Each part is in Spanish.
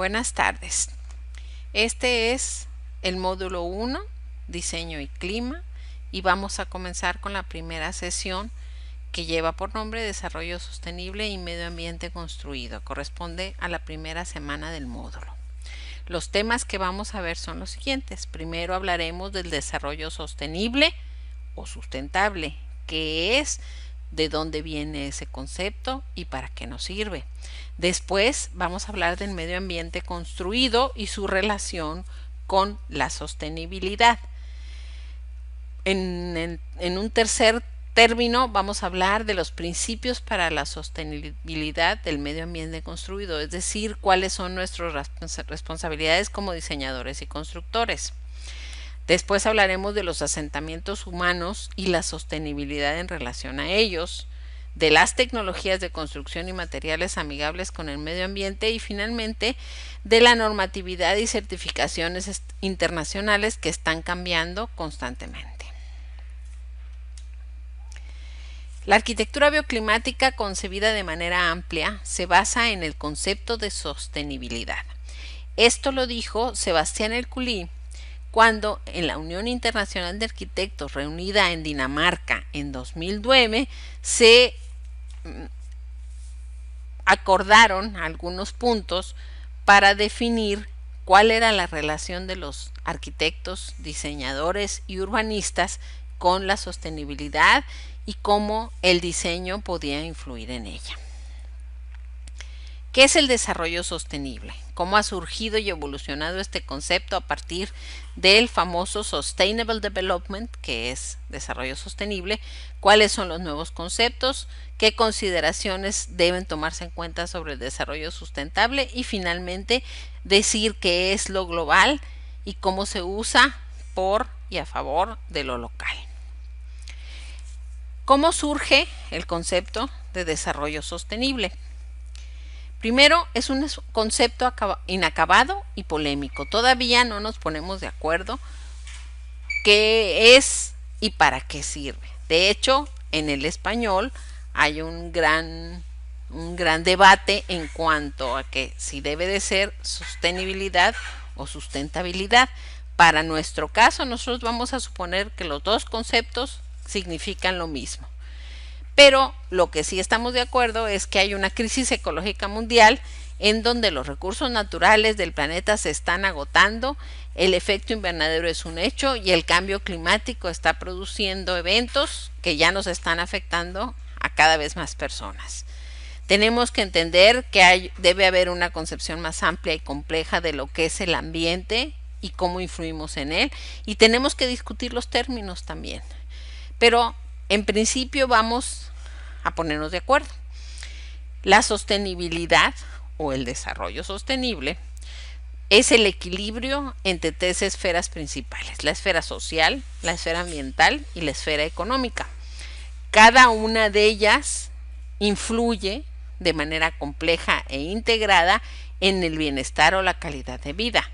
Buenas tardes. Este es el módulo 1, Diseño y Clima, y vamos a comenzar con la primera sesión que lleva por nombre Desarrollo Sostenible y Medio Ambiente Construido. Corresponde a la primera semana del módulo. Los temas que vamos a ver son los siguientes. Primero hablaremos del desarrollo sostenible o sustentable, qué es, de dónde viene ese concepto y para qué nos sirve. Después vamos a hablar del medio ambiente construido y su relación con la sostenibilidad. En un tercer término vamos a hablar de los principios para la sostenibilidad del medio ambiente construido, es decir, cuáles son nuestras responsabilidades como diseñadores y constructores. Después hablaremos de los asentamientos humanos y la sostenibilidad en relación a ellos, de las tecnologías de construcción y materiales amigables con el medio ambiente y finalmente de la normatividad y certificaciones internacionales que están cambiando constantemente. La arquitectura bioclimática concebida de manera amplia se basa en el concepto de sostenibilidad. Esto lo dijo Sebastián Erculi cuando en la Unión Internacional de Arquitectos reunida en Dinamarca en 2009 se acordaron algunos puntos para definir cuál era la relación de los arquitectos, diseñadores y urbanistas con la sostenibilidad y cómo el diseño podía influir en ella. ¿Qué es el desarrollo sostenible? ¿Cómo ha surgido y evolucionado este concepto a partir del famoso Sustainable Development, que es desarrollo sostenible? ¿Cuáles son los nuevos conceptos? ¿Qué consideraciones deben tomarse en cuenta sobre el desarrollo sustentable? Y finalmente, decir qué es lo global y cómo se usa por y a favor de lo local. ¿Cómo surge el concepto de desarrollo sostenible? Primero, es un concepto inacabado y polémico. Todavía no nos ponemos de acuerdo qué es y para qué sirve. De hecho, en el español hay un gran debate en cuanto a que si debe de ser sostenibilidad o sustentabilidad. Para nuestro caso, nosotros vamos a suponer que los dos conceptos significan lo mismo. Pero lo que sí estamos de acuerdo es que hay una crisis ecológica mundial en donde los recursos naturales del planeta se están agotando, el efecto invernadero es un hecho y el cambio climático está produciendo eventos que ya nos están afectando a cada vez más personas. Tenemos que entender que debe haber una concepción más amplia y compleja de lo que es el ambiente y cómo influimos en él, y tenemos que discutir los términos también. Pero en principio vamos a ponernos de acuerdo. La sostenibilidad o el desarrollo sostenible es el equilibrio entre tres esferas principales: la esfera social, la esfera ambiental y la esfera económica. Cada una de ellas influye de manera compleja e integrada en el bienestar o la calidad de vida.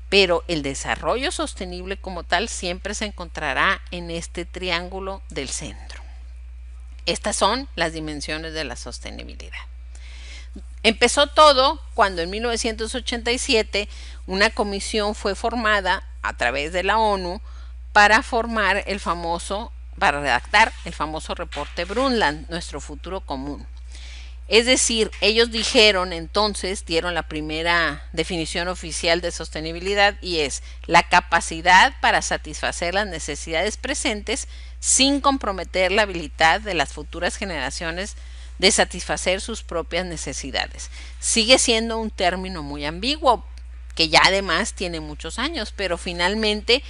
Pero el desarrollo sostenible como tal siempre se encontrará en este triángulo del centro. Estas son las dimensiones de la sostenibilidad. Empezó todo cuando en 1987 una comisión fue formada a través de la ONU para redactar el famoso reporte Brundtland, Nuestro Futuro Común. Es decir, ellos dieron la primera definición oficial de sostenibilidad, y es la capacidad para satisfacer las necesidades presentes sin comprometer la habilidad de las futuras generaciones de satisfacer sus propias necesidades. Sigue siendo un término muy ambiguo, que ya además tiene muchos años, pero finalmente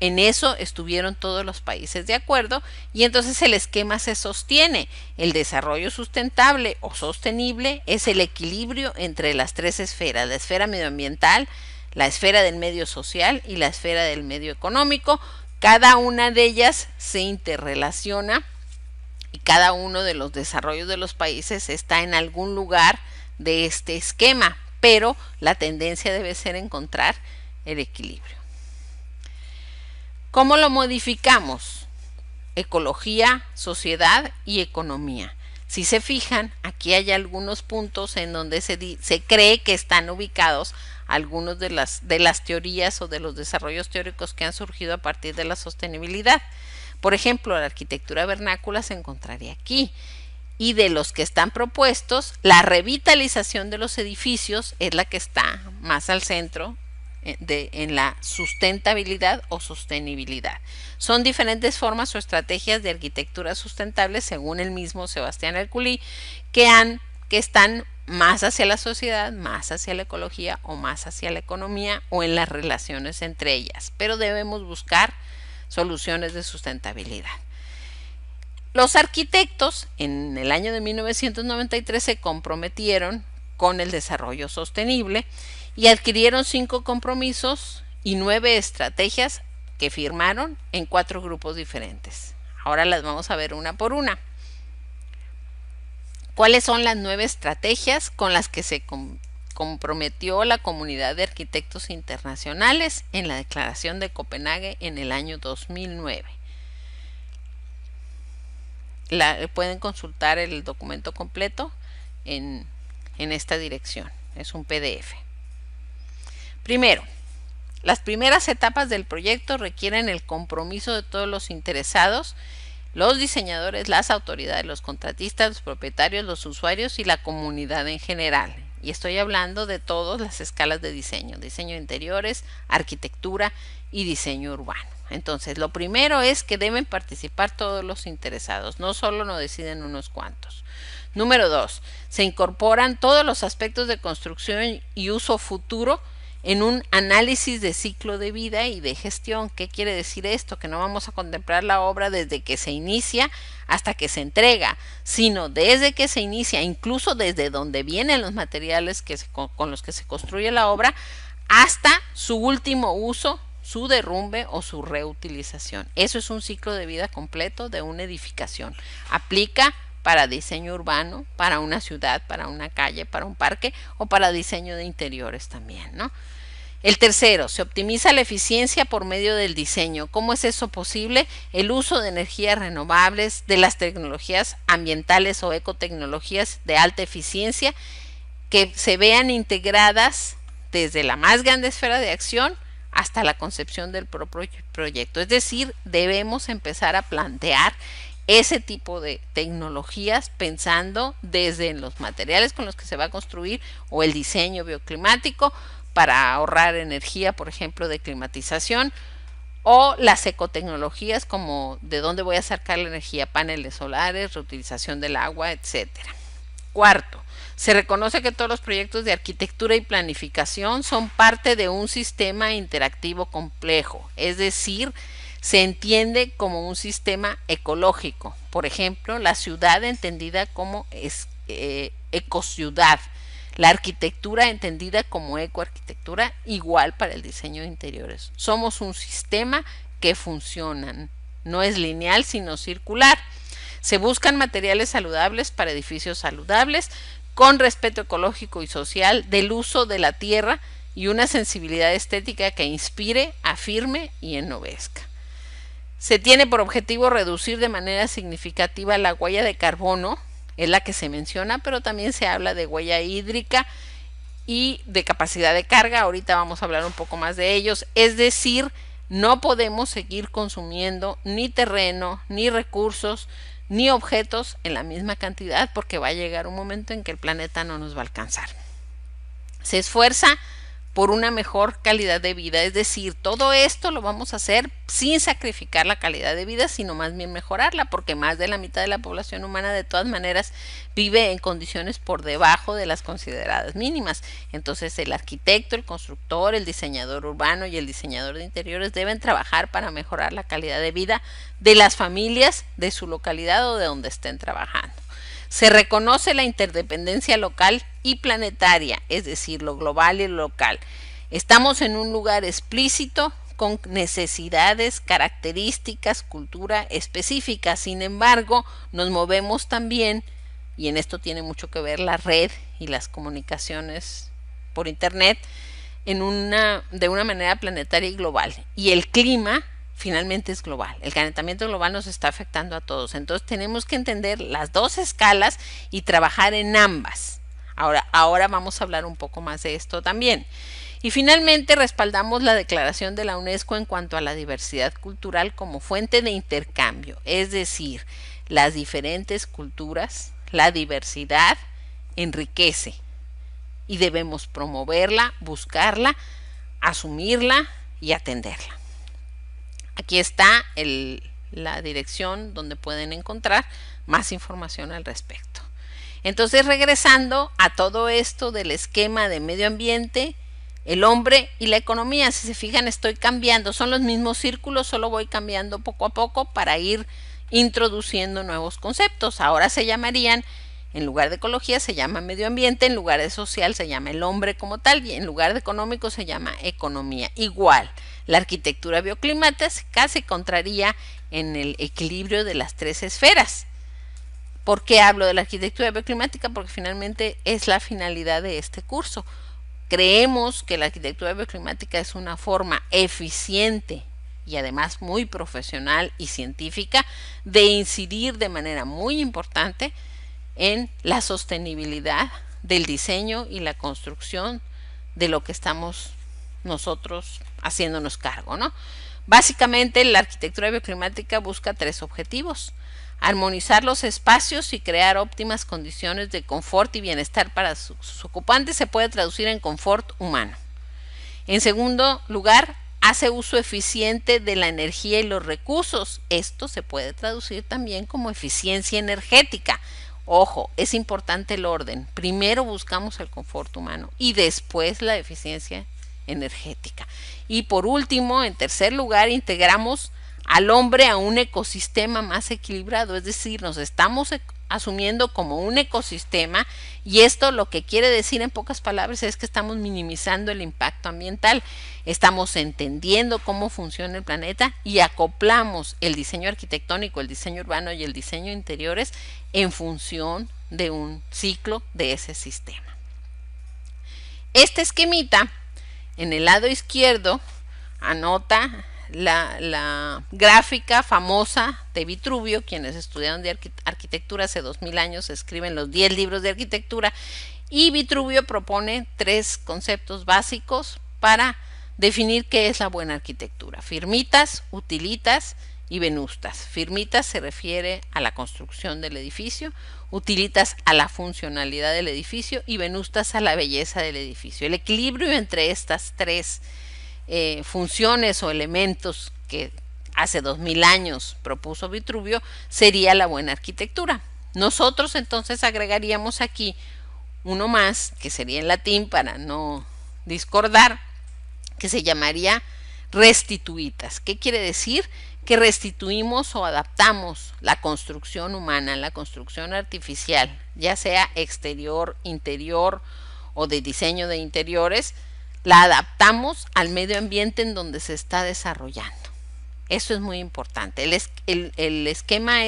en eso estuvieron todos los países de acuerdo, y entonces el esquema se sostiene. El desarrollo sustentable o sostenible es el equilibrio entre las tres esferas: la esfera medioambiental, la esfera del medio social y la esfera del medio económico. Cada una de ellas se interrelaciona y cada uno de los desarrollos de los países está en algún lugar de este esquema, pero la tendencia debe ser encontrar el equilibrio. ¿Cómo lo modificamos? Ecología, sociedad y economía. Si se fijan, aquí hay algunos puntos en donde se cree que están ubicados algunos de las teorías o de los desarrollos teóricos que han surgido a partir de la sostenibilidad. Por ejemplo, la arquitectura vernácula se encontraría aquí. Y de los que están propuestos, la revitalización de los edificios es la que está más al centro en la sustentabilidad o sostenibilidad. Son diferentes formas o estrategias de arquitectura sustentable, según el mismo Sebastián Herculí, que están más hacia la sociedad, más hacia la ecología o más hacia la economía o en las relaciones entre ellas. Pero debemos buscar soluciones de sustentabilidad. Los arquitectos en el año de 1993 se comprometieron con el desarrollo sostenible y adquirieron 5 compromisos y 9 estrategias que firmaron en 4 grupos diferentes. Ahora las vamos a ver una por una. ¿Cuáles son las 9 estrategias con las que se comprometió la comunidad de arquitectos internacionales en la Declaración de Copenhague en el año 2009? Pueden consultar el documento completo en esta dirección. Es un PDF. Primero, las primeras etapas del proyecto requieren el compromiso de todos los interesados, los diseñadores, las autoridades, los contratistas, los propietarios, los usuarios y la comunidad en general. Y estoy hablando de todas las escalas de diseño de interiores, arquitectura y diseño urbano. Entonces, lo primero es que deben participar todos los interesados, no solo lo deciden unos cuantos. Número 2, se incorporan todos los aspectos de construcción y uso futuro en un análisis de ciclo de vida y de gestión. ¿Qué quiere decir esto? Que no vamos a contemplar la obra desde que se inicia hasta que se entrega, sino desde que se inicia, incluso desde donde vienen los materiales con los que se construye la obra, hasta su último uso, su derrumbe o su reutilización. Eso es un ciclo de vida completo de una edificación. Aplica para diseño urbano, para una ciudad, para una calle, para un parque o para diseño de interiores también, ¿no? El tercero, se optimiza la eficiencia por medio del diseño. ¿Cómo es eso posible? El uso de energías renovables, de las tecnologías ambientales o ecotecnologías de alta eficiencia que se vean integradas desde la más grande esfera de acción hasta la concepción del propio proyecto. Es decir, debemos empezar a plantear ese tipo de tecnologías pensando desde los materiales con los que se va a construir o el diseño bioclimático para ahorrar energía, por ejemplo, de climatización, o las ecotecnologías como de dónde voy a sacar la energía, paneles solares, reutilización del agua, etcétera. Cuarto, se reconoce que todos los proyectos de arquitectura y planificación son parte de un sistema interactivo complejo, es decir, se entiende como un sistema ecológico. Por ejemplo, la ciudad entendida como ecociudad, la arquitectura entendida como ecoarquitectura, igual para el diseño de interiores. Somos un sistema que funciona, no es lineal sino circular. Se buscan materiales saludables para edificios saludables, con respeto ecológico y social del uso de la tierra y una sensibilidad estética que inspire, afirme y ennovezca. Se tiene por objetivo reducir de manera significativa la huella de carbono, es la que se menciona, pero también se habla de huella hídrica y de capacidad de carga. Ahorita vamos a hablar un poco más de ellos. Es decir, no podemos seguir consumiendo ni terreno, ni recursos, ni objetos en la misma cantidad, porque va a llegar un momento en que el planeta no nos va a alcanzar. Se esfuerza por una mejor calidad de vida, es decir, todo esto lo vamos a hacer sin sacrificar la calidad de vida, sino más bien mejorarla, porque más de la mitad de la población humana de todas maneras vive en condiciones por debajo de las consideradas mínimas. Entonces el arquitecto, el constructor, el diseñador urbano y el diseñador de interiores deben trabajar para mejorar la calidad de vida de las familias de su localidad o de donde estén trabajando. Se reconoce la interdependencia local y planetaria, es decir, lo global y lo local. Estamos en un lugar explícito con necesidades, características, cultura específica. Sin embargo, nos movemos también, y en esto tiene mucho que ver la red y las comunicaciones por internet, de una manera planetaria y global. Y el clima finalmente es global. El calentamiento global nos está afectando a todos. Entonces tenemos que entender las dos escalas y trabajar en ambas. Ahora vamos a hablar un poco más de esto también. Y finalmente respaldamos la declaración de la UNESCO en cuanto a la diversidad cultural como fuente de intercambio, es decir, las diferentes culturas, la diversidad enriquece y debemos promoverla, buscarla, asumirla y atenderla. Aquí está la dirección donde pueden encontrar más información al respecto. Entonces, regresando a todo esto del esquema de medio ambiente, el hombre y la economía, si se fijan, estoy cambiando, son los mismos círculos, solo voy cambiando poco a poco para ir introduciendo nuevos conceptos. Ahora se llamarían, en lugar de ecología se llama medio ambiente, en lugar de social se llama el hombre como tal y en lugar de económico se llama economía. Igual, la arquitectura bioclimática se encontraría en el equilibrio de las tres esferas. ¿Por qué hablo de la arquitectura bioclimática? Porque finalmente es la finalidad de este curso. Creemos que la arquitectura bioclimática es una forma eficiente y además muy profesional y científica de incidir de manera muy importante en la sostenibilidad del diseño y la construcción de lo que estamos nosotros haciéndonos cargo, ¿no? Básicamente la arquitectura bioclimática busca tres objetivos: armonizar los espacios y crear óptimas condiciones de confort y bienestar para sus ocupantes. Se puede traducir en confort humano. En segundo lugar, hace uso eficiente de la energía y los recursos. Esto se puede traducir también como eficiencia energética. Ojo, es importante el orden. Primero buscamos el confort humano y después la eficiencia energética. Y por último, en tercer lugar, integramos al hombre a un ecosistema más equilibrado, es decir, nos estamos asumiendo como un ecosistema y esto lo que quiere decir en pocas palabras es que estamos minimizando el impacto ambiental, estamos entendiendo cómo funciona el planeta y acoplamos el diseño arquitectónico, el diseño urbano y el diseño de interiores en función de un ciclo de ese sistema. Este esquemita en el lado izquierdo anota la gráfica famosa de Vitruvio. Quienes estudiaron de arquitectura hace 2000 años escriben los 10 libros de arquitectura y Vitruvio propone tres conceptos básicos para definir qué es la buena arquitectura: firmitas, utilitas y venustas. Firmitas se refiere a la construcción del edificio, utilitas a la funcionalidad del edificio y venustas a la belleza del edificio. El equilibrio entre estas tres funciones o elementos que hace 2000 años propuso Vitruvio sería la buena arquitectura. Nosotros entonces agregaríamos aquí uno más, que sería en latín para no discordar, que se llamaría restituitas. ¿Qué quiere decir? Que restituimos o adaptamos la construcción humana, la construcción artificial, ya sea exterior, interior o de diseño de interiores, la adaptamos al medio ambiente en donde se está desarrollando. Eso es muy importante. El esquema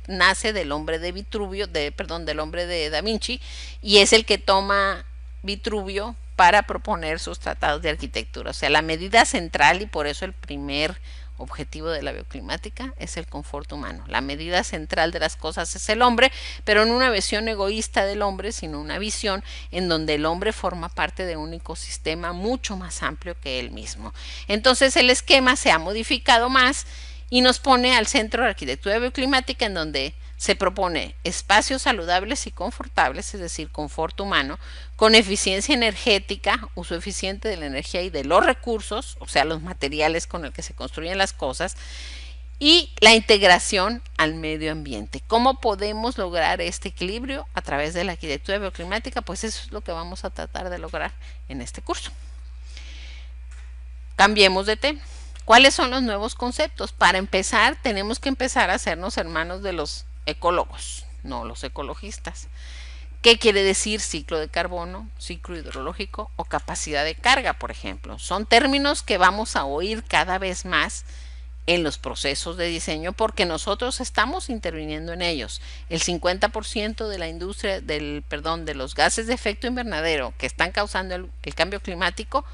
nace del hombre de Vitruvio, del hombre de Da Vinci, y es el que toma Vitruvio para proponer sus tratados de arquitectura. O sea, la medida central, y por eso el primer objetivo de la bioclimática es el confort humano. La medida central de las cosas es el hombre, pero no una visión egoísta del hombre, sino una visión en donde el hombre forma parte de un ecosistema mucho más amplio que él mismo. Entonces el esquema se ha modificado más y nos pone al centro de la arquitectura bioclimática, en donde se propone espacios saludables y confortables, es decir, confort humano, con eficiencia energética, uso eficiente de la energía y de los recursos, o sea, los materiales con el que se construyen las cosas, y la integración al medio ambiente. ¿Cómo podemos lograr este equilibrio a través de la arquitectura bioclimática? Pues eso es lo que vamos a tratar de lograr en este curso. Cambiemos de tema. ¿Cuáles son los nuevos conceptos? Para empezar, tenemos que empezar a hacernos hermanos de los ecólogos, no los ecologistas. ¿Qué quiere decir ciclo de carbono, ciclo hidrológico o capacidad de carga, por ejemplo? Son términos que vamos a oír cada vez más en los procesos de diseño porque nosotros estamos interviniendo en ellos. El 50% de la industria de los gases de efecto invernadero que están causando el cambio climático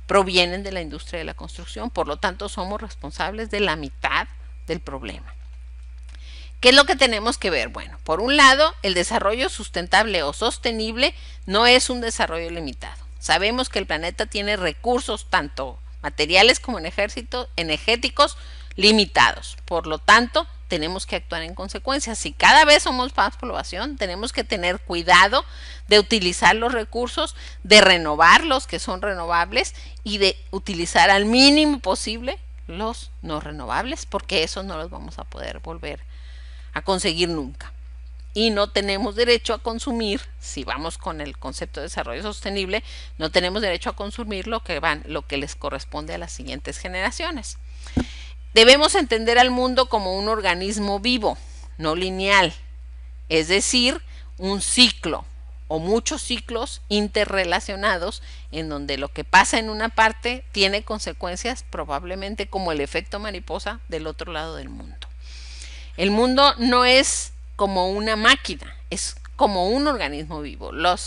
provienen de la industria de la construcción. Por lo tanto, somos responsables de la mitad del problema. ¿Qué es lo que tenemos que ver? Bueno, por un lado, el desarrollo sustentable o sostenible no es un desarrollo limitado. Sabemos que el planeta tiene recursos tanto materiales como energéticos limitados. Por lo tanto, tenemos que actuar en consecuencia. Si cada vez somos más población, tenemos que tener cuidado de utilizar los recursos, de renovar los que son renovables y de utilizar al mínimo posible los no renovables, porque esos no los vamos a poder volver a conseguir nunca. Y no tenemos derecho a consumir, si vamos con el concepto de desarrollo sostenible, no tenemos derecho a consumir lo que les corresponde a las siguientes generaciones. Debemos entender al mundo como un organismo vivo, no lineal, es decir, un ciclo o muchos ciclos interrelacionados en donde lo que pasa en una parte tiene consecuencias probablemente como el efecto mariposa del otro lado del mundo. El mundo no es como una máquina, es como un organismo vivo. La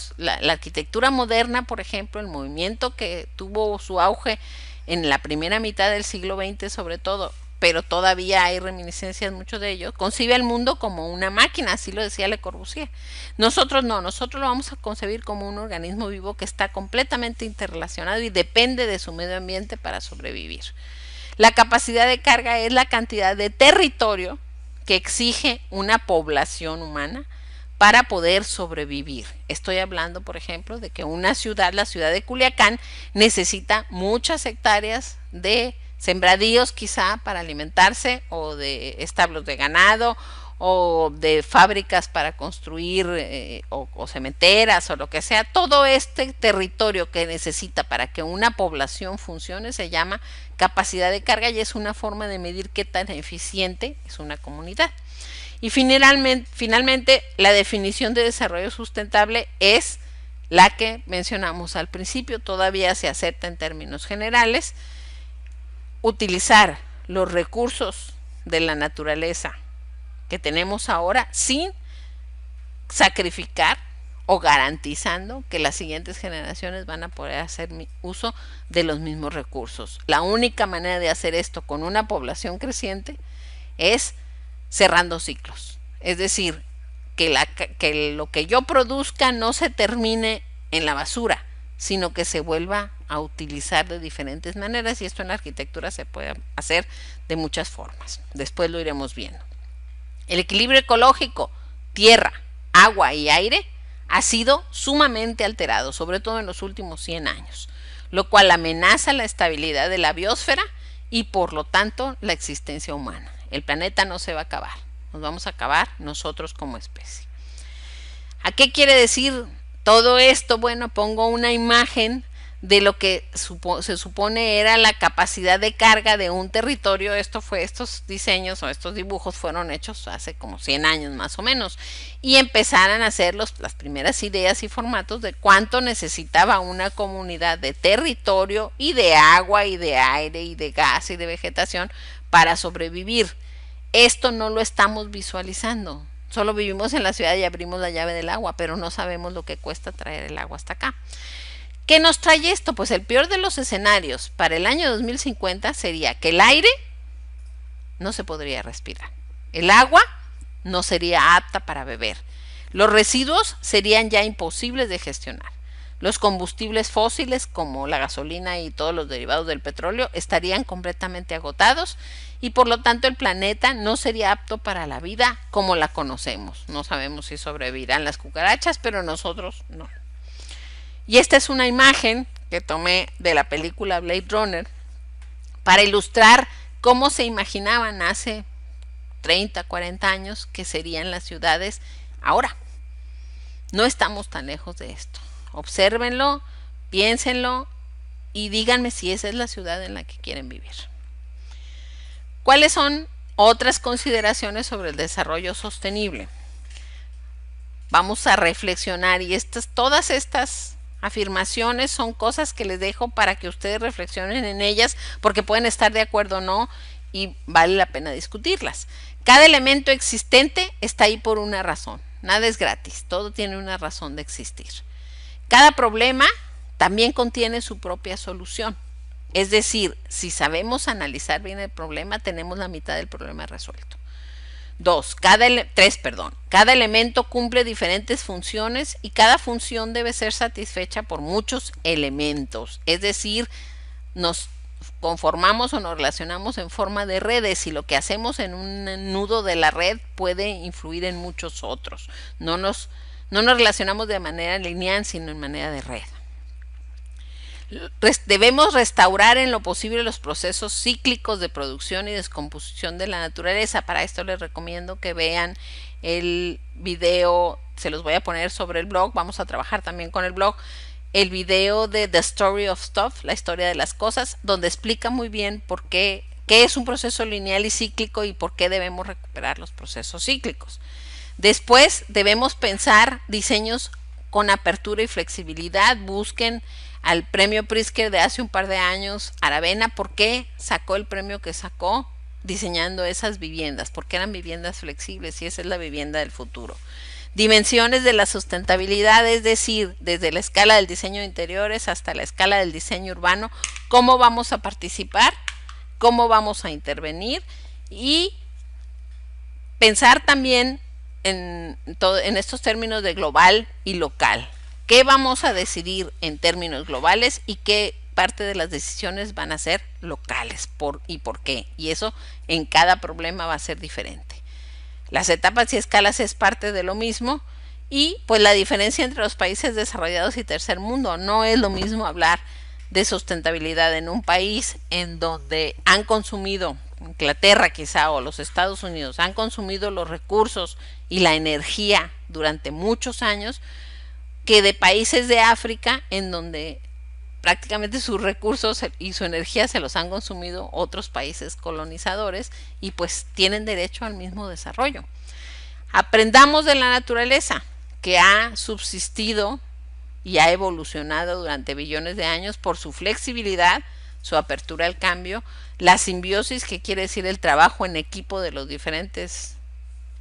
arquitectura moderna, por ejemplo, el movimiento que tuvo su auge en la primera mitad del siglo XX sobre todo, pero todavía hay reminiscencias, muchos de ellos, concibe al mundo como una máquina, así lo decía Le Corbusier. Nosotros no, nosotros lo vamos a concebir como un organismo vivo que está completamente interrelacionado y depende de su medio ambiente para sobrevivir. La capacidad de carga es la cantidad de territorio que exige una población humana para poder sobrevivir. Estoy hablando, por ejemplo, de que una ciudad, la ciudad de Culiacán, necesita muchas hectáreas de sembradíos quizá para alimentarse, o de establos de ganado, o de fábricas para construir o cementeras o lo que sea. Todo este territorio que necesita para que una población funcione se llama capacidad de carga y es una forma de medir qué tan eficiente es una comunidad. Y finalmente la definición de desarrollo sustentable es la que mencionamos al principio, todavía se acepta en términos generales: utilizar los recursos de la naturaleza que tenemos ahora sin sacrificar o garantizando que las siguientes generaciones van a poder hacer uso de los mismos recursos. La única manera de hacer esto con una población creciente es cerrando ciclos. Es decir, que lo que yo produzca no se termine en la basura, sino que se vuelva a utilizar de diferentes maneras, y esto en la arquitectura se puede hacer de muchas formas. Después lo iremos viendo. El equilibrio ecológico, tierra, agua y aire, ha sido sumamente alterado, sobre todo en los últimos 100 años, lo cual amenaza la estabilidad de la biosfera y por lo tanto la existencia humana. El planeta no se va a acabar, nos vamos a acabar nosotros como especie. ¿A qué quiere decir todo esto? Bueno, pongo una imagen de lo que se supone era la capacidad de carga de un territorio. Estos diseños o estos dibujos fueron hechos hace como 100 años más o menos, y empezaron a hacer las primeras ideas y formatos de cuánto necesitaba una comunidad de territorio y de agua y de aire y de gas y de vegetación para sobrevivir. Esto no lo estamos visualizando. Solo vivimos en la ciudad y abrimos la llave del agua, pero no sabemos lo que cuesta traer el agua hasta acá. ¿Qué nos trae esto? Pues el peor de los escenarios para el año 2050 sería que el aire no se podría respirar, el agua no sería apta para beber, los residuos serían ya imposibles de gestionar, los combustibles fósiles como la gasolina y todos los derivados del petróleo estarían completamente agotados y por lo tanto el planeta no sería apto para la vida como la conocemos. No sabemos si sobrevivirán las cucarachas, pero nosotros no. Y esta es una imagen que tomé de la película Blade Runner para ilustrar cómo se imaginaban hace 30, 40 años que serían las ciudades ahora. No estamos tan lejos de esto. Obsérvenlo, piénsenlo y díganme si esa es la ciudad en la que quieren vivir. ¿Cuáles son otras consideraciones sobre el desarrollo sostenible? Vamos a reflexionar, y todas estas afirmaciones son cosas que les dejo para que ustedes reflexionen en ellas, porque pueden estar de acuerdo o no y vale la pena discutirlas. Cada elemento existente está ahí por una razón. Nada es gratis, todo tiene una razón de existir. Cada problema también contiene su propia solución. Es decir, si sabemos analizar bien el problema, tenemos la mitad del problema resuelto. 3, cada elemento cumple diferentes funciones y cada función debe ser satisfecha por muchos elementos. Es decir, nos conformamos o nos relacionamos en forma de redes y lo que hacemos en un nudo de la red puede influir en muchos otros. No nos relacionamos de manera lineal, sino en manera de red. Debemos restaurar en lo posible los procesos cíclicos de producción y descomposición de la naturaleza. Para esto les recomiendo que vean el video, se los voy a poner sobre el blog, vamos a trabajar también con el blog, el video de The Story of Stuff, la historia de las cosas, donde explica muy bien por qué es un proceso lineal y cíclico y por qué debemos recuperar los procesos cíclicos. Después debemos pensar diseños con apertura y flexibilidad. Busquen al premio Pritzker de hace un par de años, Aravena, ¿por qué sacó el premio que sacó diseñando esas viviendas? Porque eran viviendas flexibles y esa es la vivienda del futuro. Dimensiones de la sustentabilidad, es decir, desde la escala del diseño de interiores hasta la escala del diseño urbano, cómo vamos a participar, cómo vamos a intervenir y pensar también en estos términos de global y local. ¿Qué vamos a decidir en términos globales y qué parte de las decisiones van a ser locales? ¿Y por qué? Y eso en cada problema va a ser diferente. Las etapas y escalas es parte de lo mismo y pues la diferencia entre los países desarrollados y tercer mundo. No es lo mismo hablar de sustentabilidad en un país en donde han consumido, Inglaterra quizá o los Estados Unidos, han consumido los recursos y la energía durante muchos años, que de países de África en donde prácticamente sus recursos y su energía se los han consumido otros países colonizadores y pues tienen derecho al mismo desarrollo. Aprendamos de la naturaleza que ha subsistido y ha evolucionado durante billones de años por su flexibilidad, su apertura al cambio, la simbiosis, que quiere decir el trabajo en equipo de los diferentes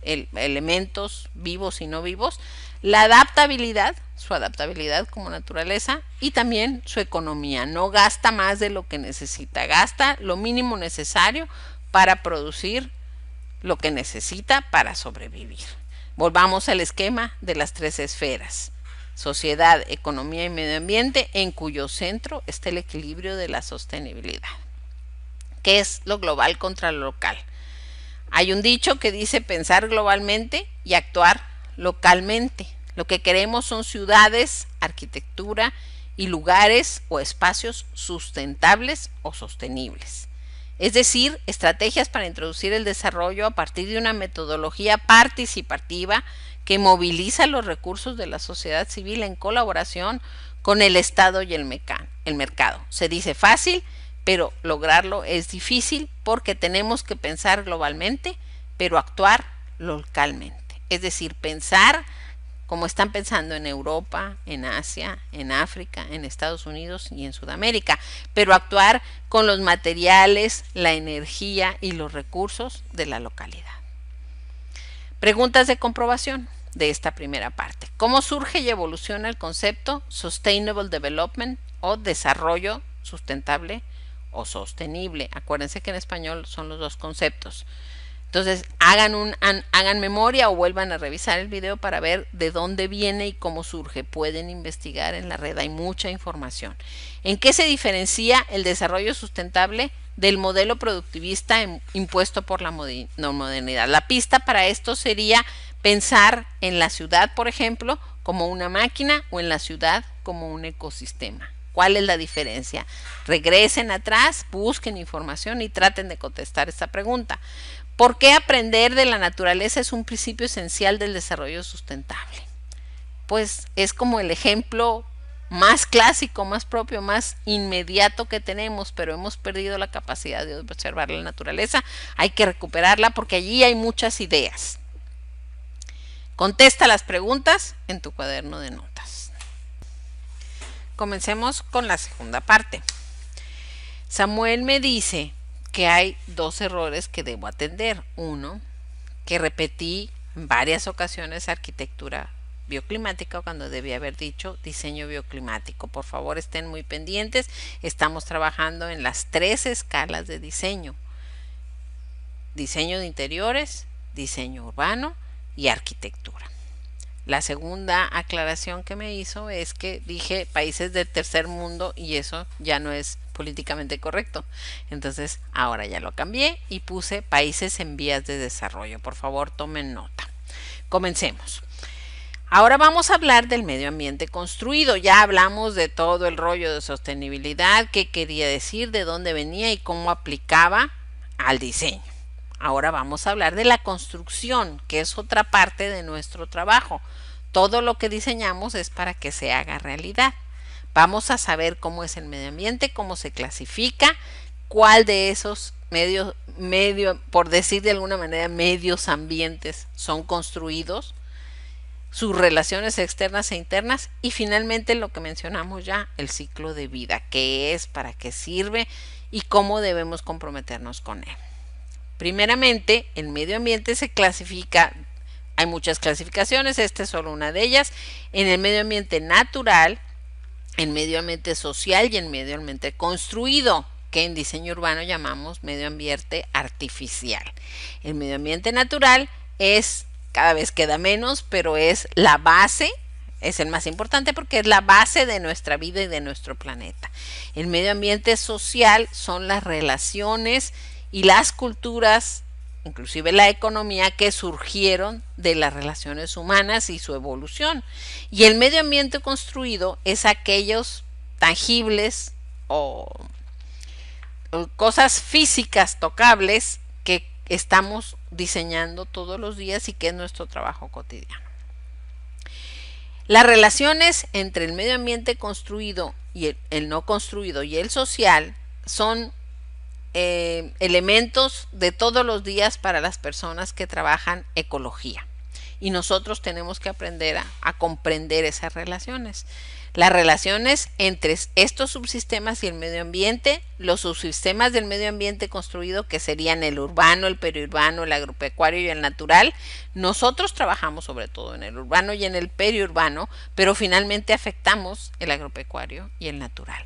elementos vivos y no vivos, la adaptabilidad, su adaptabilidad como naturaleza y también su economía. No gasta más de lo que necesita, gasta lo mínimo necesario para producir lo que necesita para sobrevivir. Volvamos al esquema de las 3 esferas: sociedad, economía y medio ambiente, en cuyo centro está el equilibrio de la sostenibilidad. ¿Qué es lo global contra lo local? Hay un dicho que dice pensar globalmente y actuar localmente. Lo que queremos son ciudades, arquitectura y lugares o espacios sustentables o sostenibles. Es decir, estrategias para introducir el desarrollo a partir de una metodología participativa que moviliza los recursos de la sociedad civil en colaboración con el Estado y el mercado. Se dice fácil, pero lograrlo es difícil porque tenemos que pensar globalmente, pero actuar localmente. Es decir, pensar como están pensando en Europa, en Asia, en África, en Estados Unidos y en Sudamérica, pero actuar con los materiales, la energía y los recursos de la localidad. Preguntas de comprobación de esta primera parte. ¿Cómo surge y evoluciona el concepto Sustainable Development o desarrollo sustentable o sostenible? Acuérdense que en español son los dos conceptos. Entonces hagan memoria o vuelvan a revisar el video para ver de dónde viene y cómo surge. Pueden investigar en la red, hay mucha información. ¿En qué se diferencia el desarrollo sustentable del modelo productivista impuesto por la modernidad? La pista para esto sería pensar en la ciudad, por ejemplo, como una máquina o en la ciudad como un ecosistema. ¿Cuál es la diferencia? Regresen atrás, busquen información y traten de contestar esta pregunta. ¿Por qué aprender de la naturaleza es un principio esencial del desarrollo sustentable? Pues es como el ejemplo más clásico, más propio, más inmediato que tenemos, pero hemos perdido la capacidad de observar la naturaleza. Hay que recuperarla porque allí hay muchas ideas. Contesta las preguntas en tu cuaderno de notas. Comencemos con la segunda parte. Samuel me dice que hay 2 errores que debo atender. Uno, que repetí en varias ocasiones arquitectura bioclimática cuando debía haber dicho diseño bioclimático. Por favor, estén muy pendientes. Estamos trabajando en las 3 escalas de diseño: diseño de interiores, diseño urbano y arquitectura. La segunda aclaración que me hizo es que dije países del tercer mundo y eso ya no es políticamente correcto. Entonces ahora ya lo cambié y puse países en vías de desarrollo. Por favor, tomen nota. Comencemos. Ahora vamos a hablar del medio ambiente construido. Ya hablamos de todo el rollo de sostenibilidad, qué quería decir, de dónde venía y cómo aplicaba al diseño. Ahora vamos a hablar de la construcción, que es otra parte de nuestro trabajo. Todo lo que diseñamos es para que se haga realidad. Vamos a saber cómo es el medio ambiente, cómo se clasifica, cuál de esos por decir de alguna manera, medios ambientes son construidos, sus relaciones externas e internas y finalmente lo que mencionamos ya, el ciclo de vida, qué es, para qué sirve y cómo debemos comprometernos con él. Primeramente, el medio ambiente se clasifica, hay muchas clasificaciones, esta es solo una de ellas, en el medio ambiente natural, el medio ambiente social y el medio ambiente construido, que en diseño urbano llamamos medio ambiente artificial. El medio ambiente natural es, cada vez queda menos, pero es la base, es el más importante porque es la base de nuestra vida y de nuestro planeta. El medio ambiente social son las relaciones y las culturas, inclusive la economía, que surgieron de las relaciones humanas y su evolución. Y el medio ambiente construido es aquellos tangibles o cosas físicas tocables que estamos diseñando todos los días y que es nuestro trabajo cotidiano. Las relaciones entre el medio ambiente construido y el no construido y el social son elementos de todos los días para las personas que trabajan ecología. Y nosotros tenemos que aprender a comprender esas relaciones. Las relaciones entre estos subsistemas y el medio ambiente, los subsistemas del medio ambiente construido, que serían el urbano, el periurbano, el agropecuario y el natural. Nosotros trabajamos sobre todo en el urbano y en el periurbano, pero finalmente afectamos el agropecuario y el natural.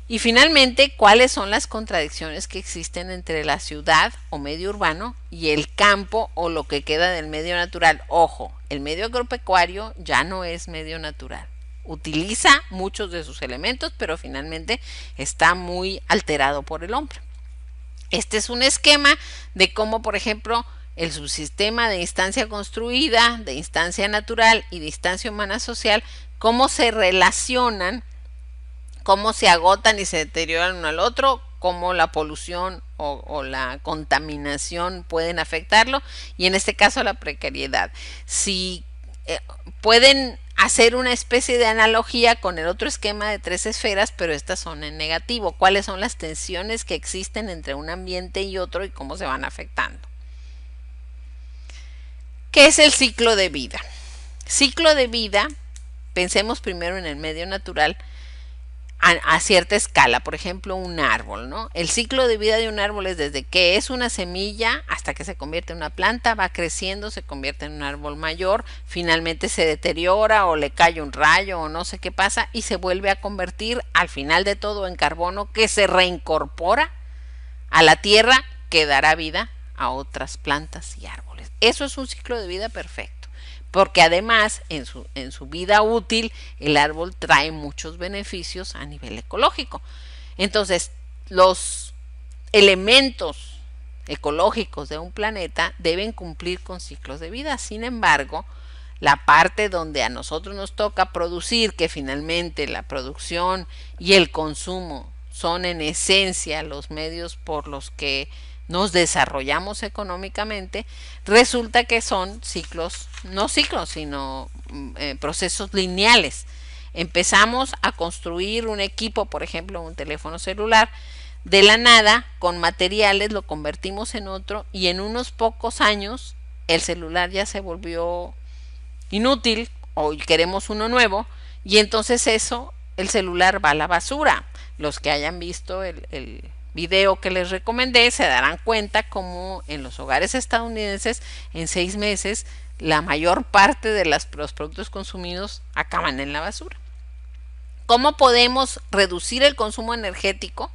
Y finalmente, ¿cuáles son las contradicciones que existen entre la ciudad o medio urbano y el campo o lo que queda del medio natural? Ojo, el medio agropecuario ya no es medio natural. Utiliza muchos de sus elementos, pero finalmente está muy alterado por el hombre. Este es un esquema de cómo, por ejemplo, el subsistema de instancia construida, de instancia natural y de instancia humana social, cómo se relacionan, cómo se agotan y se deterioran uno al otro, cómo la polución o la contaminación pueden afectarlo y en este caso la precariedad. Si pueden hacer una especie de analogía con el otro esquema de 3 esferas, pero estas son en negativo. ¿Cuáles son las tensiones que existen entre un ambiente y otro y cómo se van afectando? ¿Qué es el ciclo de vida? Ciclo de vida, pensemos primero en el medio natural, a cierta escala, por ejemplo un árbol, ¿no? El ciclo de vida de un árbol es desde que es una semilla hasta que se convierte en una planta, va creciendo, se convierte en un árbol mayor, finalmente se deteriora o le cae un rayo o no sé qué pasa y se vuelve a convertir al final de todo en carbono que se reincorpora a la tierra que dará vida a otras plantas y árboles. Eso es un ciclo de vida perfecto. Porque además en su vida útil el árbol trae muchos beneficios a nivel ecológico. Entonces, los elementos ecológicos de un planeta deben cumplir con ciclos de vida. Sin embargo, la parte donde a nosotros nos toca producir, que finalmente la producción y el consumo son en esencia los medios por los que nos desarrollamos económicamente, resulta que son ciclos, no ciclos, sino procesos lineales. Empezamos a construir un equipo, por ejemplo, un teléfono celular, de la nada, con materiales, lo convertimos en otro y en unos pocos años el celular ya se volvió inútil o queremos uno nuevo y entonces el celular va a la basura. Los que hayan visto el video que les recomendé se darán cuenta como en los hogares estadounidenses en 6 meses la mayor parte de los productos consumidos acaban en la basura. ¿Cómo podemos reducir el consumo energético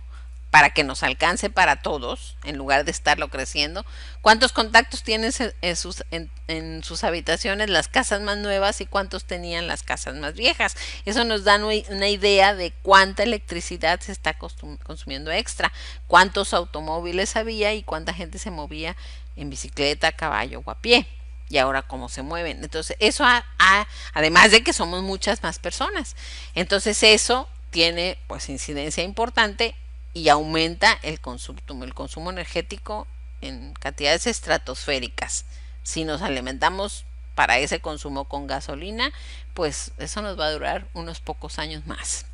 para que nos alcance para todos, en lugar de estarlo creciendo? ¿Cuántos contactos tienen en sus habitaciones las casas más nuevas y cuántos tenían las casas más viejas? Eso nos da una idea de cuánta electricidad se está consumiendo extra, cuántos automóviles había y cuánta gente se movía en bicicleta, a caballo o a pie. Y ahora cómo se mueven. Entonces, eso además de que somos muchas más personas. Entonces, eso tiene pues incidencia importante y aumenta el consumo energético en cantidades estratosféricas. Si nos alimentamos para ese consumo con gasolina, pues eso nos va a durar unos pocos años más.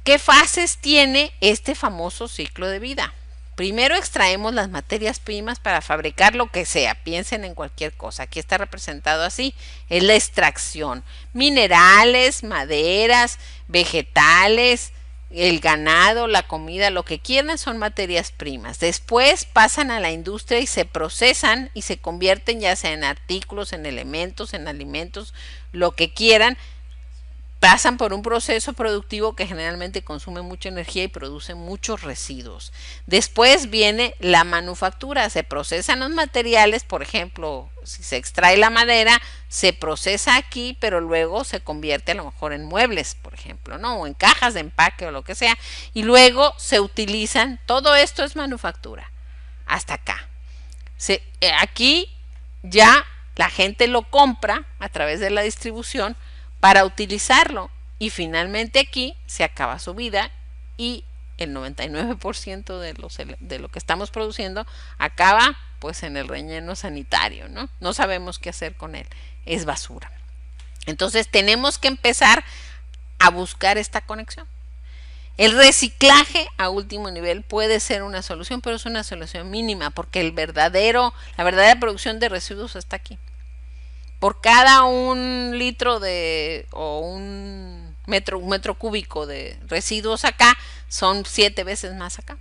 ¿Qué fases tiene este famoso ciclo de vida? Primero extraemos las materias primas para fabricar lo que sea. Piensen en cualquier cosa. Aquí está representado así. Es la extracción. Minerales, maderas, vegetales, el ganado, la comida, lo que quieran son materias primas. Después pasan a la industria y se procesan y se convierten ya sea en artículos, en elementos, en alimentos, lo que quieran. Pasan por un proceso productivo que generalmente consume mucha energía y produce muchos residuos. Después viene la manufactura, se procesan los materiales, por ejemplo, si se extrae la madera, se procesa aquí, pero luego se convierte a lo mejor en muebles, por ejemplo, ¿no? O en cajas de empaque o lo que sea, y luego se utilizan, todo esto es manufactura, hasta acá. Aquí ya la gente lo compra a través de la distribución para utilizarlo y finalmente aquí se acaba su vida y el 99% de lo que estamos produciendo acaba pues en el relleno sanitario, ¿no? No sabemos qué hacer con él, es basura. Entonces tenemos que empezar a buscar esta conexión. El reciclaje a último nivel puede ser una solución, pero es una solución mínima porque la verdadera producción de residuos está aquí. Por cada un litro o un metro cúbico de residuos acá, son 7 veces más acá.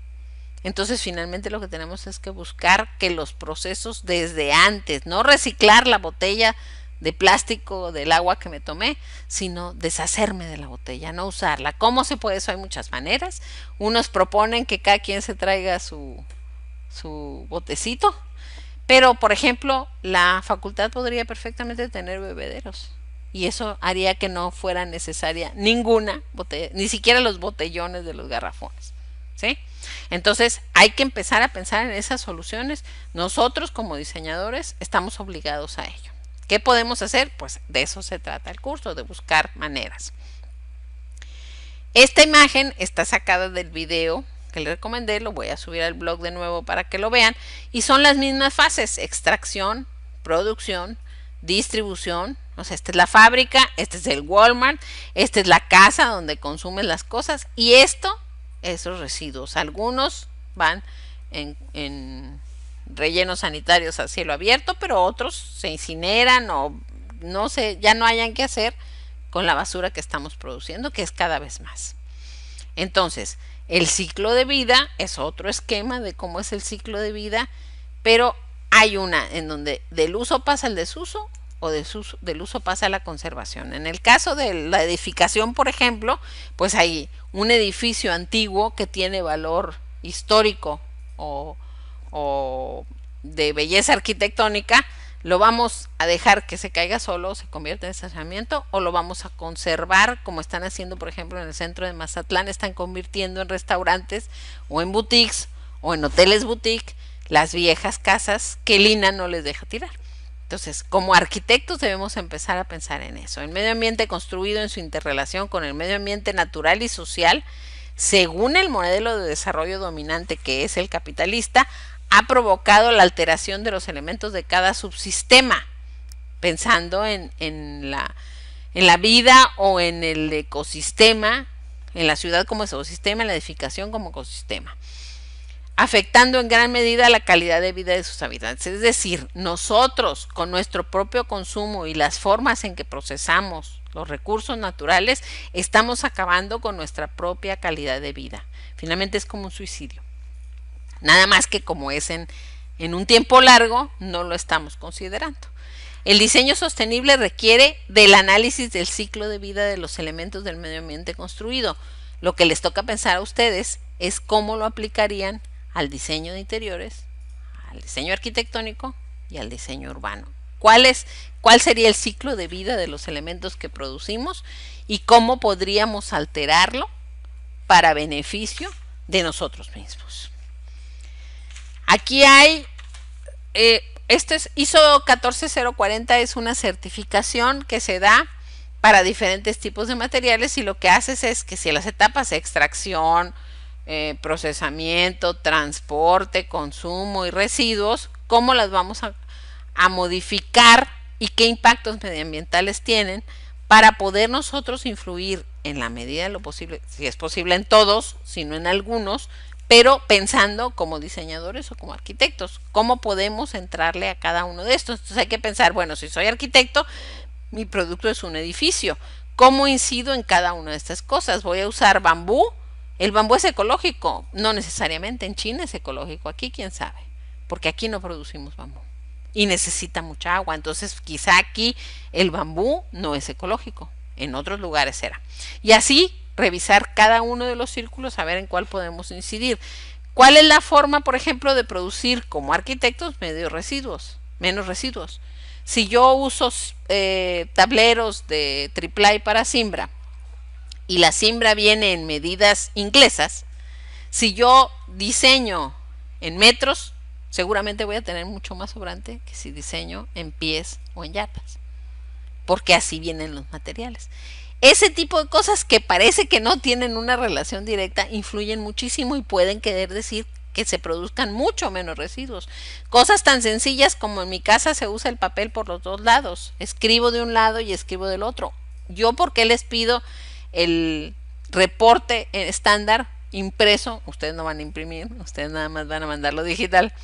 Entonces finalmente lo que tenemos es que buscar que los procesos desde antes, no reciclar la botella de plástico del agua que me tomé, sino deshacerme de la botella, no usarla. ¿Cómo se puede eso? Hay muchas maneras. Unos proponen que cada quien se traiga su botecito. Pero, por ejemplo, la facultad podría perfectamente tener bebederos. Y eso haría que no fuera necesaria ninguna botella, ni siquiera los botellones de los garrafones. ¿Sí? Entonces, hay que empezar a pensar en esas soluciones. Nosotros, como diseñadores, estamos obligados a ello. ¿Qué podemos hacer? Pues de eso se trata el curso, de buscar maneras. Esta imagen está sacada del video que les recomendé, lo voy a subir al blog de nuevo para que lo vean, y son las mismas fases: extracción, producción, distribución. O sea, esta es la fábrica, este es el Walmart, esta es la casa donde consumen las cosas, y esos residuos, algunos van en rellenos sanitarios a cielo abierto, pero otros se incineran o no sé, ya no hayan que hacer con la basura que estamos produciendo, que es cada vez más. Entonces, el ciclo de vida es otro esquema de cómo es el ciclo de vida, pero hay una en donde del uso pasa al desuso o del uso pasa a la conservación. En el caso de la edificación, por ejemplo, pues hay un edificio antiguo que tiene valor histórico o de belleza arquitectónica, lo vamos a dejar que se caiga solo, se convierta en estacionamiento, o lo vamos a conservar como están haciendo, por ejemplo, en el centro de Mazatlán, están convirtiendo en restaurantes o en boutiques o en hoteles boutique las viejas casas que el INAH no les deja tirar. Entonces, como arquitectos debemos empezar a pensar en eso. El medio ambiente construido en su interrelación con el medio ambiente natural y social, según el modelo de desarrollo dominante que es el capitalista, ha provocado la alteración de los elementos de cada subsistema, pensando en la vida o en el ecosistema, en la ciudad como ecosistema, en la edificación como ecosistema, afectando en gran medida la calidad de vida de sus habitantes. Es decir, nosotros con nuestro propio consumo y las formas en que procesamos los recursos naturales, estamos acabando con nuestra propia calidad de vida. Finalmente es como un suicidio. Nada más que como es en un tiempo largo, no lo estamos considerando. El diseño sostenible requiere del análisis del ciclo de vida de los elementos del medio ambiente construido. Lo que les toca pensar a ustedes es cómo lo aplicarían al diseño de interiores, al diseño arquitectónico y al diseño urbano. ¿Cuál sería el ciclo de vida de los elementos que producimos y cómo podríamos alterarlo para beneficio de nosotros mismos? Aquí hay, este es ISO 14040, es una certificación que se da para diferentes tipos de materiales, y lo que haces es que si las etapas de extracción, procesamiento, transporte, consumo y residuos, cómo las vamos a modificar y qué impactos medioambientales tienen para poder nosotros influir en la medida de lo posible, si es posible en todos, si no en algunos, pero pensando como diseñadores o como arquitectos, cómo podemos entrarle a cada uno de estos. Entonces hay que pensar, bueno, si soy arquitecto, mi producto es un edificio, ¿cómo incido en cada una de estas cosas? ¿Voy a usar bambú? ¿El bambú es ecológico? No necesariamente, en China es ecológico, aquí quién sabe, porque aquí no producimos bambú y necesita mucha agua, entonces quizá aquí el bambú no es ecológico, en otros lugares será. Y así revisar cada uno de los círculos, a ver en cuál podemos incidir. ¿Cuál es la forma, por ejemplo, de producir como arquitectos menos residuos? Si yo uso tableros de triplay para cimbra y la cimbra viene en medidas inglesas, si yo diseño en metros, seguramente voy a tener mucho más sobrante que si diseño en pies o en yardas, porque así vienen los materiales. Ese tipo de cosas que parece que no tienen una relación directa influyen muchísimo y pueden querer decir que se produzcan mucho menos residuos. Cosas tan sencillas como en mi casa se usa el papel por los dos lados. Escribo de un lado y escribo del otro. Yo, ¿por qué les pido el reporte estándar impreso? Ustedes no van a imprimir, ustedes nada más van a mandarlo digital.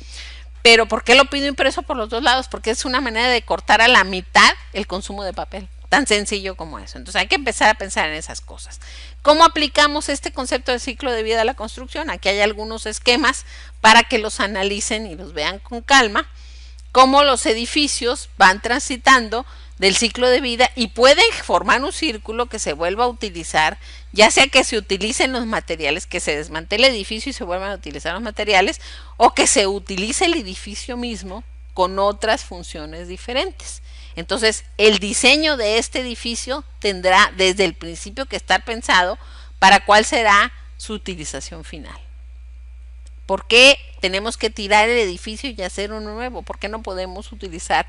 Pero ¿por qué lo pido impreso por los dos lados? Porque es una manera de cortar a la mitad el consumo de papel. Tan sencillo como eso. Entonces hay que empezar a pensar en esas cosas. ¿Cómo aplicamos este concepto de ciclo de vida a la construcción? Aquí hay algunos esquemas para que los analicen y los vean con calma. Cómo los edificios van transitando del ciclo de vida y pueden formar un círculo que se vuelva a utilizar, ya sea que se utilicen los materiales, que se desmantele el edificio y se vuelvan a utilizar los materiales, o que se utilice el edificio mismo con otras funciones diferentes. Entonces, el diseño de este edificio tendrá desde el principio que estar pensado para cuál será su utilización final. ¿Por qué tenemos que tirar el edificio y hacer uno nuevo? ¿Por qué no podemos utilizar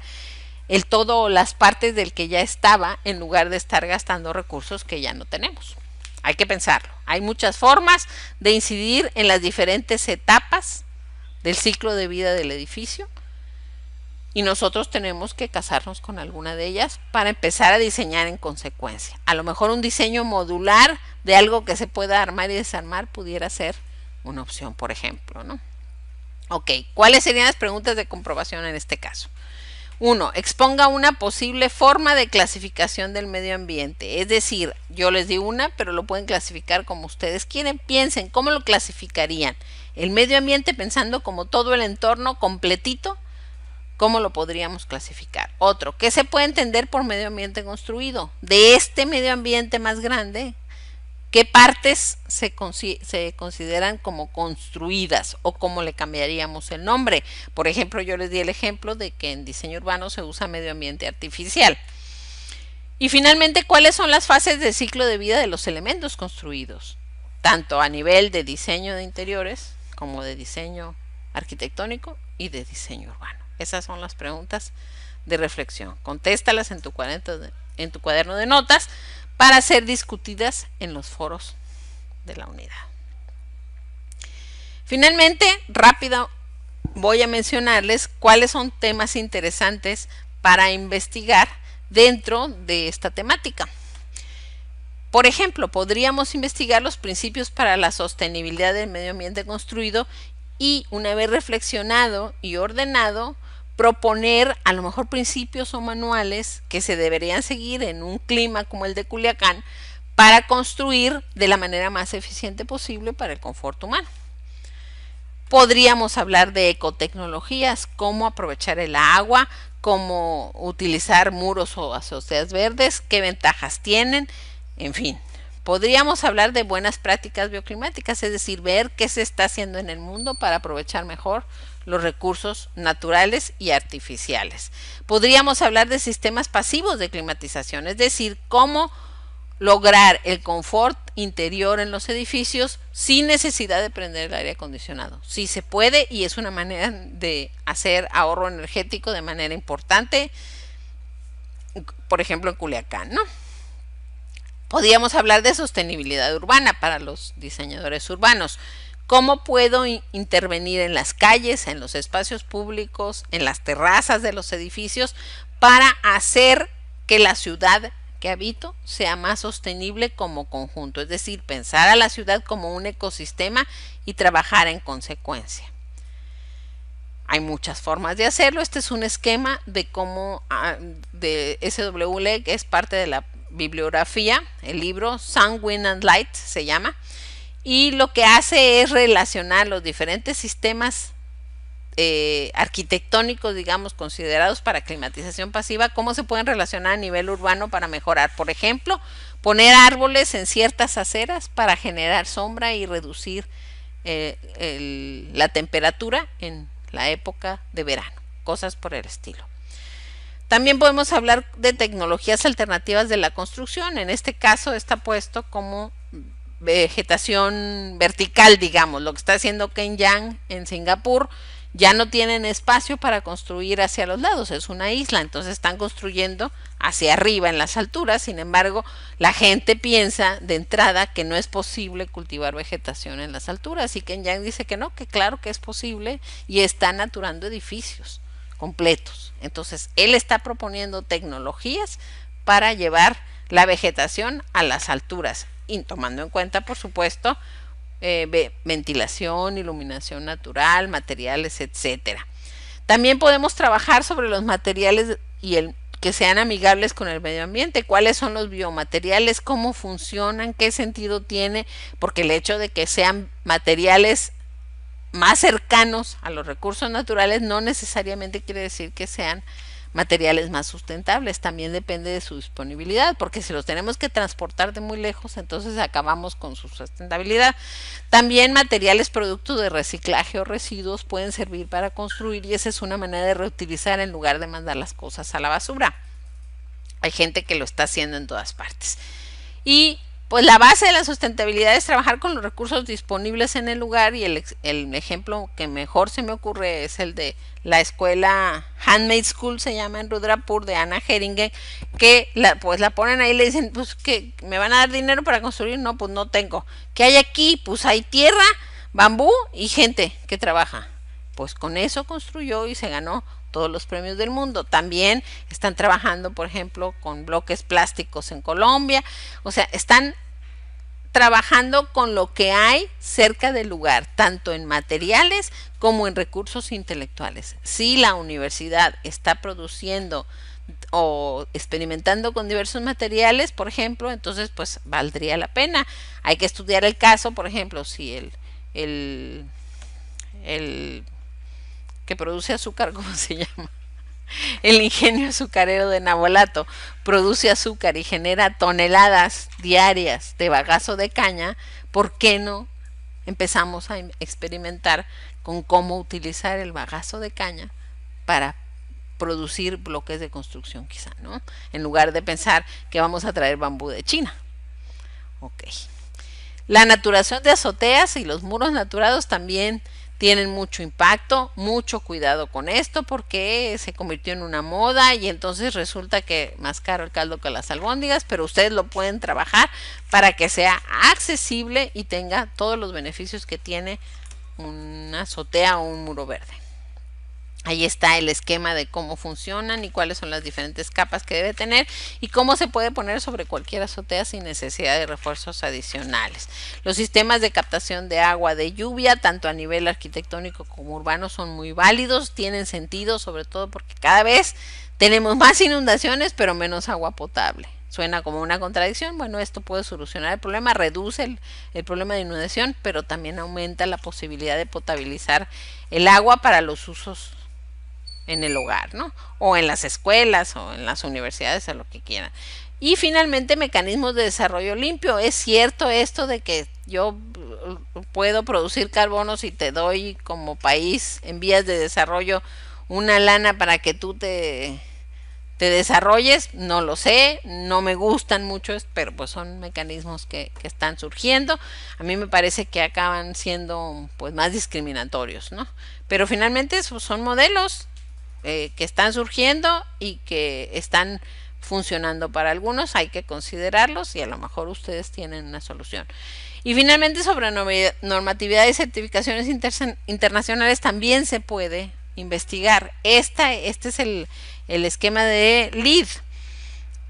el todo o las partes del que ya estaba en lugar de estar gastando recursos que ya no tenemos? Hay que pensarlo. Hay muchas formas de incidir en las diferentes etapas del ciclo de vida del edificio, y nosotros tenemos que casarnos con alguna de ellas para empezar a diseñar en consecuencia. A lo mejor un diseño modular de algo que se pueda armar y desarmar pudiera ser una opción, por ejemplo, ¿no? Ok, ¿cuáles serían las preguntas de comprobación en este caso? 1. Exponga una posible forma de clasificación del medio ambiente. Es decir, yo les di una, pero lo pueden clasificar como ustedes quieren. Piensen, ¿cómo lo clasificarían? El medio ambiente pensando como todo el entorno completito. ¿Cómo lo podríamos clasificar? Otro, ¿qué se puede entender por medio ambiente construido? De este medio ambiente más grande, ¿qué partes se consideran como construidas o cómo le cambiaríamos el nombre? Por ejemplo, yo les di el ejemplo de que en diseño urbano se usa medio ambiente artificial. Y finalmente, ¿cuáles son las fases de ciclo de vida de los elementos construidos? Tanto a nivel de diseño de interiores como de diseño arquitectónico y de diseño urbano. Esas son las preguntas de reflexión. Contéstalas en tu cuaderno de notas para ser discutidas en los foros de la unidad. Finalmente, rápido, voy a mencionarles cuáles son temas interesantes para investigar dentro de esta temática. Por ejemplo, podríamos investigar los principios para la sostenibilidad del medio ambiente construido y, una vez reflexionado y ordenado, proponer a lo mejor principios o manuales que se deberían seguir en un clima como el de Culiacán para construir de la manera más eficiente posible para el confort humano. Podríamos hablar de ecotecnologías, cómo aprovechar el agua, cómo utilizar muros o azoteas verdes, qué ventajas tienen, en fin. Podríamos hablar de buenas prácticas bioclimáticas, es decir, ver qué se está haciendo en el mundo para aprovechar mejor los recursos naturales y artificiales. Podríamos hablar de sistemas pasivos de climatización, es decir, cómo lograr el confort interior en los edificios sin necesidad de prender el aire acondicionado. Sí se puede y es una manera de hacer ahorro energético de manera importante, por ejemplo en Culiacán, ¿no? Podríamos hablar de sostenibilidad urbana para los diseñadores urbanos. ¿Cómo puedo intervenir en las calles, en los espacios públicos, en las terrazas de los edificios para hacer que la ciudad que habito sea más sostenible como conjunto? Es decir, pensar a la ciudad como un ecosistema y trabajar en consecuencia. Hay muchas formas de hacerlo. Este es un esquema de cómo de SWL, que es parte de la bibliografía, el libro Sun, Wind and Light se llama, y lo que hace es relacionar los diferentes sistemas arquitectónicos, digamos, considerados para climatización pasiva, cómo se pueden relacionar a nivel urbano para mejorar. Por ejemplo, poner árboles en ciertas aceras para generar sombra y reducir la temperatura en la época de verano, cosas por el estilo. También podemos hablar de tecnologías alternativas de la construcción. En este caso está puesto como vegetación vertical, digamos, lo que está haciendo Kenyang en Singapur. Ya no tienen espacio para construir hacia los lados, es una isla, entonces están construyendo hacia arriba en las alturas. Sin embargo, la gente piensa de entrada que no es posible cultivar vegetación en las alturas, y Kenyang dice que no, que claro que es posible, y está naturando edificios completos. Entonces, él está proponiendo tecnologías para llevar la vegetación a las alturas, y tomando en cuenta, por supuesto, ventilación, iluminación natural, materiales, etcétera. También podemos trabajar sobre los materiales que sean amigables con el medio ambiente. ¿Cuáles son los biomateriales? ¿Cómo funcionan? ¿Qué sentido tiene? Porque el hecho de que sean materiales más cercanos a los recursos naturales no necesariamente quiere decir que sean materiales más sustentables. También depende de su disponibilidad, porque si los tenemos que transportar de muy lejos, entonces acabamos con su sustentabilidad. También materiales producto de reciclaje o residuos pueden servir para construir, y esa es una manera de reutilizar en lugar de mandar las cosas a la basura. Hay gente que lo está haciendo en todas partes. Y pues la base de la sustentabilidad es trabajar con los recursos disponibles en el lugar, y el ejemplo que mejor se me ocurre es el de la escuela Handmade School, se llama, en Rudrapur, de Anna Heringen, que pues la ponen ahí y le dicen, pues que me van a dar dinero para construir. No, pues no tengo. ¿Qué hay aquí? Pues hay tierra, bambú y gente que trabaja. Pues con eso construyó y se ganó todos los premios del mundo. También están trabajando, por ejemplo, con bloques plásticos en Colombia. O sea, están trabajando con lo que hay cerca del lugar, tanto en materiales como en recursos intelectuales. Si la universidad está produciendo o experimentando con diversos materiales, por ejemplo, entonces pues valdría la pena. Hay que estudiar el caso, por ejemplo, si el que produce azúcar, ¿cómo se llama? El ingenio azucarero de Navolato produce azúcar y genera toneladas diarias de bagazo de caña. ¿Por qué no empezamos a experimentar con cómo utilizar el bagazo de caña para producir bloques de construcción, quizá, ¿no? En lugar de pensar que vamos a traer bambú de China. Ok. La naturación de azoteas y los muros naturados también tienen mucho impacto. Mucho cuidado con esto, porque se convirtió en una moda y entonces resulta que más caro el caldo que las albóndigas, pero ustedes lo pueden trabajar para que sea accesible y tenga todos los beneficios que tiene una azotea o un muro verde. Ahí está el esquema de cómo funcionan y cuáles son las diferentes capas que debe tener, y cómo se puede poner sobre cualquier azotea sin necesidad de refuerzos adicionales. Los sistemas de captación de agua de lluvia, tanto a nivel arquitectónico como urbano, son muy válidos, tienen sentido, sobre todo porque cada vez tenemos más inundaciones pero menos agua potable. Suena como una contradicción. Bueno, esto puede solucionar el problema, reduce el problema de inundación, pero también aumenta la posibilidad de potabilizar el agua para los usos en el hogar, ¿no? O en las escuelas o en las universidades, o lo que quieran. Y finalmente, mecanismos de desarrollo limpio. Es cierto esto de que yo puedo producir carbono si te doy como país en vías de desarrollo una lana para que tú te desarrolles, no lo sé, no me gustan mucho, pero pues son mecanismos que están surgiendo. A mí me parece que acaban siendo pues más discriminatorios, ¿no? Pero finalmente son modelos que están surgiendo y que están funcionando para algunos, hay que considerarlos y a lo mejor ustedes tienen una solución. Y finalmente, sobre normatividad y certificaciones internacionales también se puede investigar. Este es el esquema de LEED,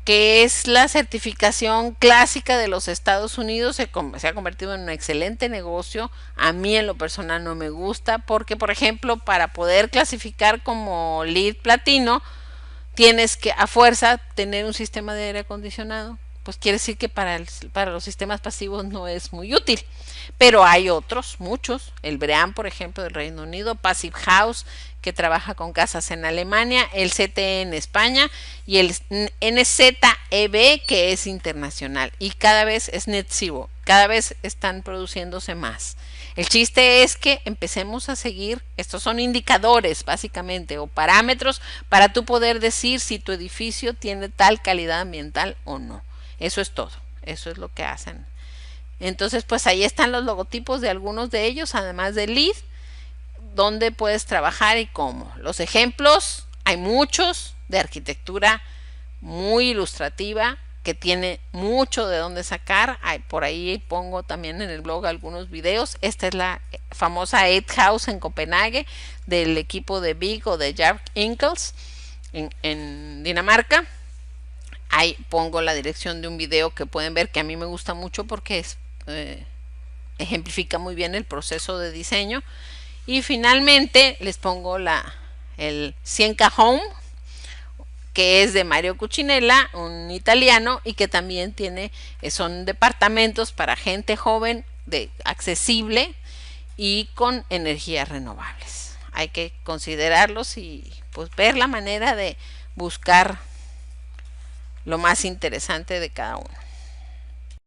que es la certificación clásica de los Estados Unidos. Se ha convertido en un excelente negocio. A mí en lo personal no me gusta porque, por ejemplo, para poder clasificar como LEED platino, tienes que a fuerza tener un sistema de aire acondicionado. Pues quiere decir que para los sistemas pasivos no es muy útil. Pero hay otros, muchos. El BREEAM, por ejemplo, del Reino Unido, Passive House, que trabaja con casas en Alemania, el CTE en España y el NZEB, que es internacional. Y cada vez es net zero, cada vez están produciéndose más. El chiste es que empecemos a seguir, estos son indicadores básicamente o parámetros para tú poder decir si tu edificio tiene tal calidad ambiental o no. Eso es todo, eso es lo que hacen. Entonces pues ahí están los logotipos de algunos de ellos, además de LEED, dónde puedes trabajar y cómo. Los ejemplos, hay muchos de arquitectura muy ilustrativa que tiene mucho de dónde sacar. Por ahí pongo también en el blog algunos videos. Esta es la famosa 8 House en Copenhague del equipo de Big o de Jarp Inkels en Dinamarca. Ahí pongo la dirección de un video que pueden ver, que a mí me gusta mucho porque ejemplifica muy bien el proceso de diseño. Y finalmente les pongo el Cienca Home, que es de Mario Cucinella, un italiano, y que también son departamentos para gente joven, accesible y con energías renovables. Hay que considerarlos y pues ver la manera de buscar lo más interesante de cada uno.